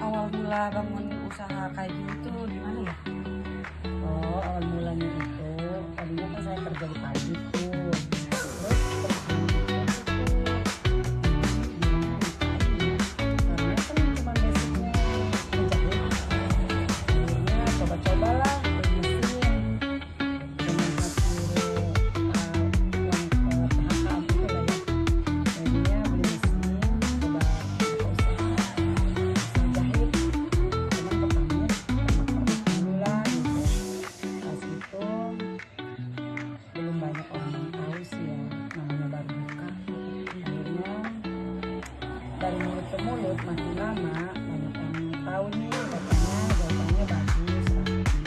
Awal mula bangun usaha kayak gini tuh gimana ya? Oh, awal mulanya itu tadinya kan saya kerja di pabrik tuh. Terus karena kan cuma basicnya menjahit. Akhirnya coba-cobalah beli mesin dengan hasil yang tahap itu lah ya. Akhirnya beli mesin, coba buka usaha jahit. Cuman pertamanya permak-pernik dulu lah gitu. Pas itu belum banyak orang yang tahu sih ya, namanya baru buka. Akhirnya dari mulut ke mulut makin lama banyak yang tahu nih, katanya jawabannya bagus, rapi.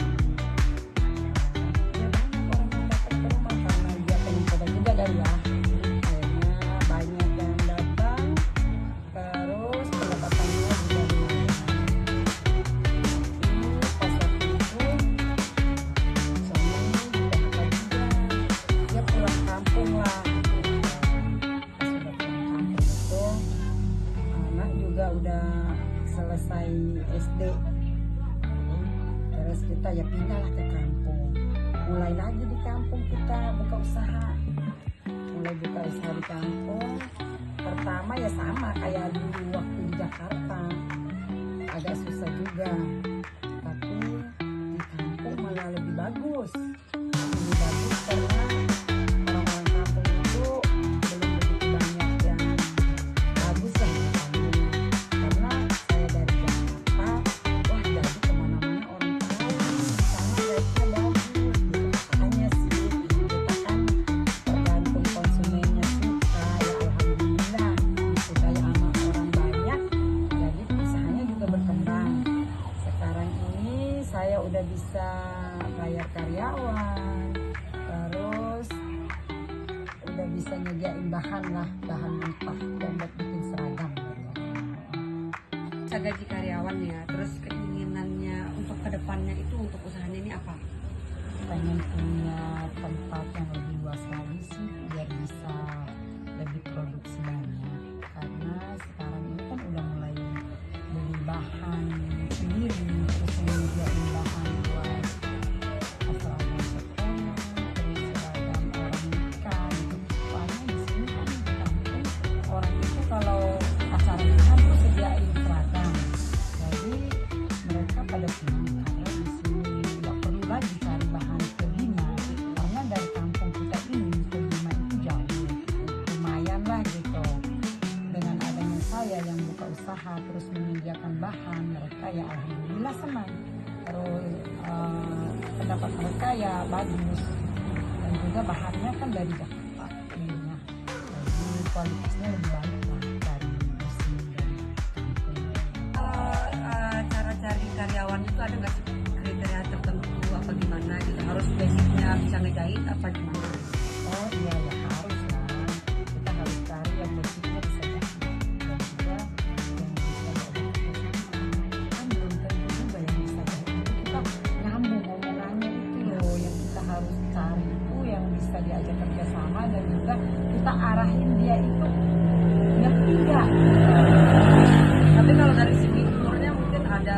Ya banyak orang yang datang ke rumah karena dia pengen coba juga kali ya. Akhirnya banyak yang datang, terus pendapatannya juga lumayan. Pas waktu itu suami PHK juga, dia pulang kampung lah. Pas udah pulang kampung itu anak juga udah selesai SD, terus kita ya pindah lah ke kampung, mulai lagi di kampung kita buka usaha. Mulai buka usaha di kampung pertama ya sama kayak dulu waktu di Jakarta, agak susah juga, tapi di kampung malah lebih bagus karena orang-orang kampung itu belum begitu banyak yang bagus ya di kampung. Karena saya dari Jakarta, wah jadi kemana-mana orang tahu karena rate-nya bagus gitu. Makanya sih kita kan tergantung konsumennya suka, ya alhamdulillah disukai sama orang banyak, jadi usahanya juga berkembang. Sekarang ini saya udah bisa bayar karyawan, terus udah bisa nyediain bahan mentah yang buat bikin seragam. Bisa gaji karyawan ya, terus keinginannya untuk kedepannya itu untuk usahanya ini apa? Pengen punya tempat yang lebih luas lagi sih biar bisa lebih produksi banyak, karena sekarang ini kan udah mulai beli bahan sendiri, terus menyediain bahan buat seragam sekolah, terus seragam orang nikah gitu. Soalnya di sini kan di kampung orang itu kalau acara nikah tuh sediain seragam, jadi mereka pada senang karena di sini nggak perlu lagi cari bahan ke Bima, karena dari kampung kita ini ke Bima itu jauh, lumayan lah gitu. Dengan adanya saya yang buka usaha terus menyediakan bahan, mereka ya alhamdulillah senang, terus pendapat mereka ya bagus, dan juga bahannya kan dari Jakarta belinya, jadi kualitasnya lebih baik lah dari mesin dan kampung. Cara cari karyawan itu ada nggak sih kriteria tertentu apa gimana gitu? Harus basicnya bisa ngejahit apa gimana? Oh iya ya harus lah, kita harus cari yang basicnya bisa jahit dan juga yang bisa bekerja sama. Kan belum tentu juga yang bisa jahit itu kita nyambung omongannya itu loh, yang kita harus cari itu yang bisa diajak kerja sama dan juga kita arahin dia itu ngerti nggak. Tapi kalau dari segi umurnya mungkin ada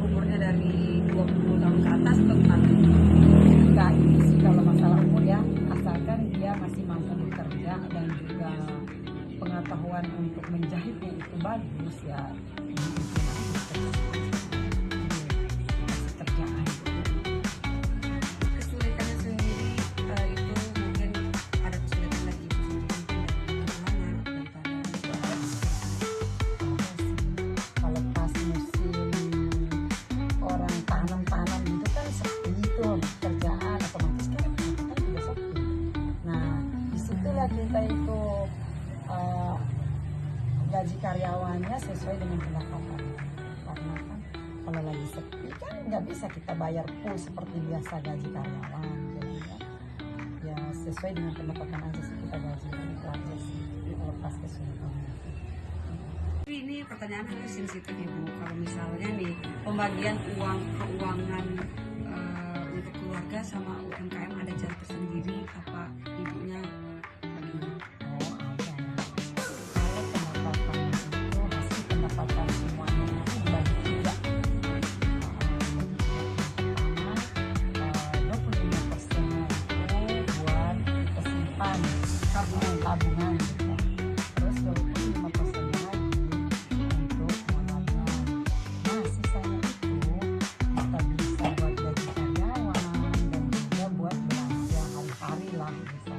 umurnya dari 20 tahun ke atas atau gimana? Enggak ini sih kalau masalah umur ya, asalkan dia masih mampu bekerja dan juga pengetahuan untuk menjahitnya itu bagus ya, kasih kerjaan. Kesulitannya sendiri itu mungkin ada kesulitan dari ibu sendiri mungkin dari mana Kalau pas musim orang tanam gitu kan sepi itu kerjaan, otomatis kan pendapatan juga sepi. Nah disitulah kita itu gaji karyawannya sesuai dengan pendapatan, karena kan kalau lagi sepi kan nggak bisa kita bayar full seperti biasa gaji karyawan, jadi ya sesuai dengan pendapatan aja sih, kita gaji itu aja sih, lepas kesulitan. Tapi ini pertanyaan agak sensitif Ibu. Kalau misalnya nih pembagian uang keuangan untuk keluarga sama UMKM ada cara tersendiri apa ibunya bagaimana? Oh ada. Kalau pendapatan itu hasil pendapatan semuanya itu dibagi tiga. Pertama, 25%-nya itu buat kita simpan tabungan gitu. Terus 25% lagi untuk modalnya. Nah sisanya itu kita bisa buat gaji karyawan dan juga buat belanja hari-hari lah gitu.